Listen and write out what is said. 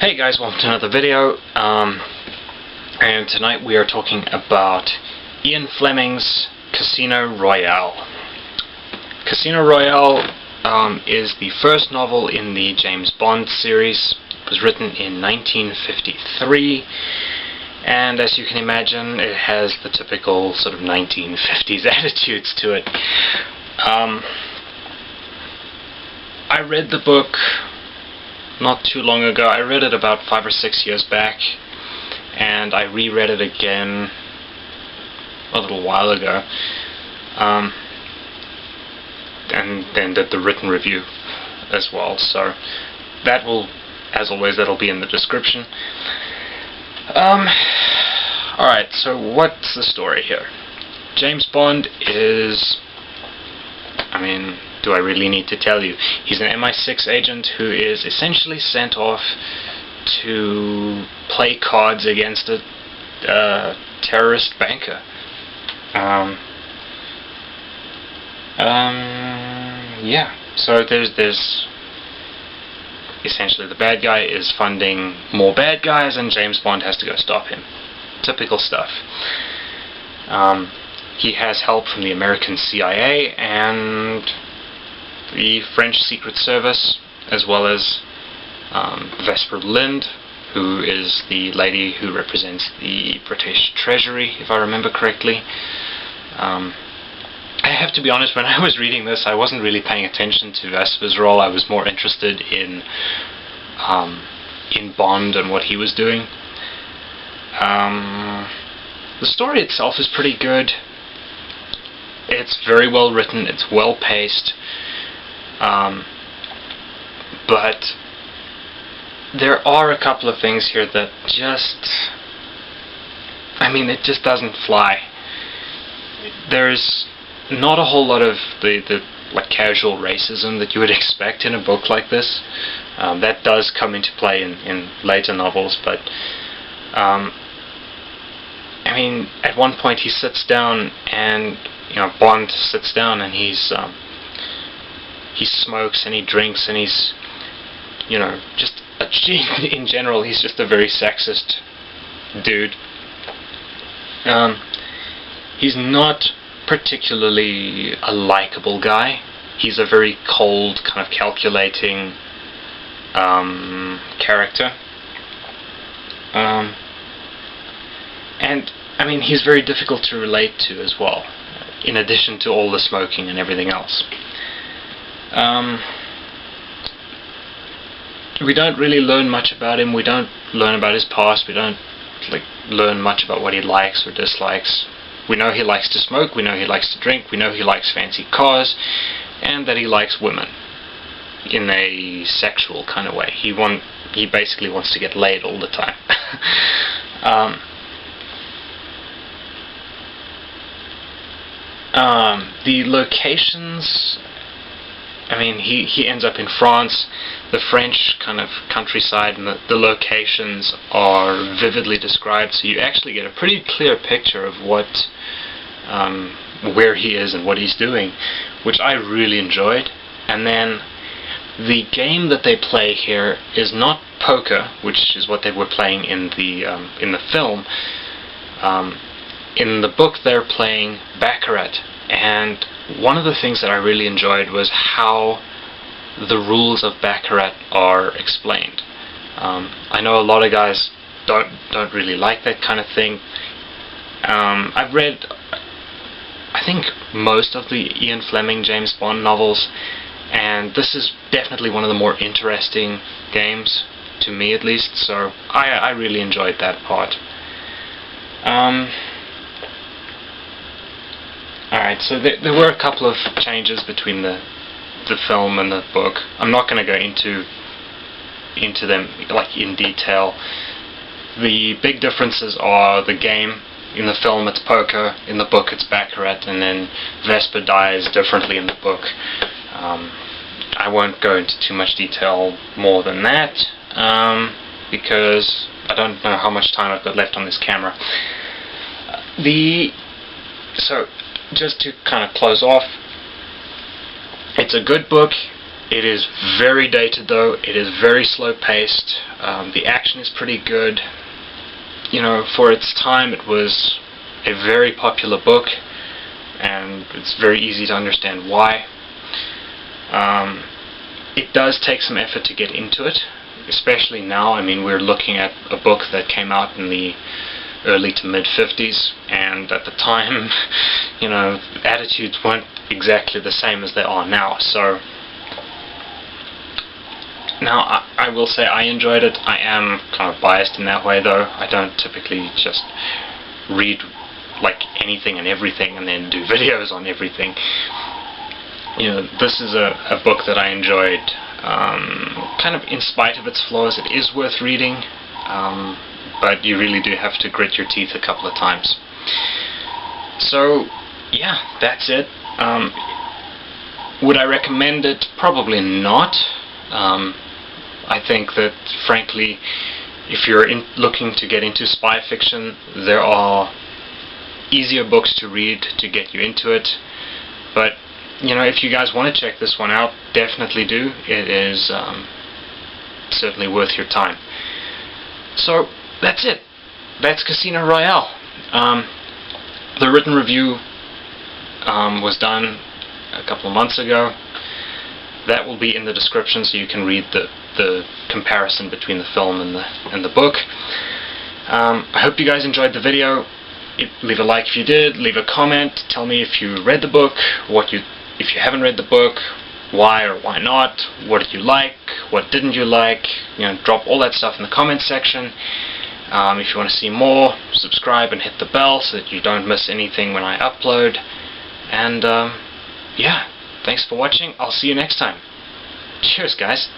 Hey guys, welcome to another video, and tonight we are talking about Ian Fleming's Casino Royale. Casino Royale is the first novel in the James Bond series. It was written in 1953, and as you can imagine, it has the typical sort of 1950s attitudes to it. I read the book not too long ago. I read it about 5 or 6 years back, and I reread it again a little while ago, and then did the written review as well. So that will, as always, that'll be in the description. Alright, so what's the story here? James Bond is, do I really need to tell you? He's an MI6 agent who is essentially sent off to play cards against a terrorist banker. Yeah, so there's essentially the bad guy is funding more bad guys, and James Bond has to go stop him. Typical stuff. He has help from the American CIA and the French Secret Service, as well as Vesper Lynd, who is the lady who represents the British Treasury, if I remember correctly. I have to be honest, when I was reading this, I wasn't really paying attention to Vesper's role. I was more interested in Bond and what he was doing. The story itself is pretty good. It's very well written, it's well paced, but there are a couple of things here that just, it just doesn't fly. There's not a whole lot of the casual racism that you would expect in a book like this. That does come into play in later novels, but at one point he sits down and Bond sits down and he smokes and he drinks and he's just in general he's just a very sexist dude. He's not particularly a likable guy. He's a very cold, kind of calculating character. And he's very difficult to relate to as well, in addition to all the smoking and everything else. We don't really learn much about him. We don't learn about his past. We don't learn much about what he likes or dislikes. We know he likes to smoke, we know he likes to drink, we know he likes fancy cars, and that he likes women in a sexual kind of way. He basically wants to get laid all the time. The locations, he ends up in France. The French kind of countryside and the locations are vividly described, so you actually get a pretty clear picture of where he is and what he's doing, which I really enjoyed. And then the game that they play here is not poker, which is what they were playing in the film. In the book they're playing baccarat, and one of the things that I really enjoyed was how the rules of baccarat are explained. I know a lot of guys don't really like that kind of thing. I've read, I think, most of the Ian Fleming James Bond novels, and this is definitely one of the more interesting games, to me at least, so I really enjoyed that part. Alright, so there were a couple of changes between the film and the book. I'm not going to go into them in detail. The big differences are the game. In the film it's poker, in the book it's baccarat, and then Vesper dies differently in the book. I won't go into too much detail more than that, because I don't know how much time I've got left on this camera. So just to kind of close off, it's a good book. It is very dated though, it is very slow paced, the action is pretty good. You know, for its time it was a very popular book, and it's very easy to understand why. It does take some effort to get into it, especially now. I mean, we're looking at a book that came out in the early to mid 50s, and at the time, you know, attitudes weren't exactly the same as they are now. So now I will say I enjoyed it. I am kind of biased in that way though. I don't typically just read like anything and everything and then do videos on everything. You know, this is a book that I enjoyed, kind of in spite of its flaws. It is worth reading, but you really do have to grit your teeth a couple of times. So yeah, that's it. Would I recommend it? Probably not. I think that, frankly, if you're looking to get into spy fiction, there are easier books to read to get you into it. But, you know, if you guys want to check this one out, definitely do. It is certainly worth your time. So, that's it. That's Casino Royale. The written review was done a couple of months ago. That will be in the description, so you can read the comparison between the film and the book. I hope you guys enjoyed the video. Leave a like if you did. Leave a comment. Tell me if you read the book. If you haven't read the book, why or why not? What did you like? What didn't you like? You know, drop all that stuff in the comment section. If you want to see more, subscribe and hit the bell so that you don't miss anything when I upload. And yeah, thanks for watching. I'll see you next time. Cheers, guys.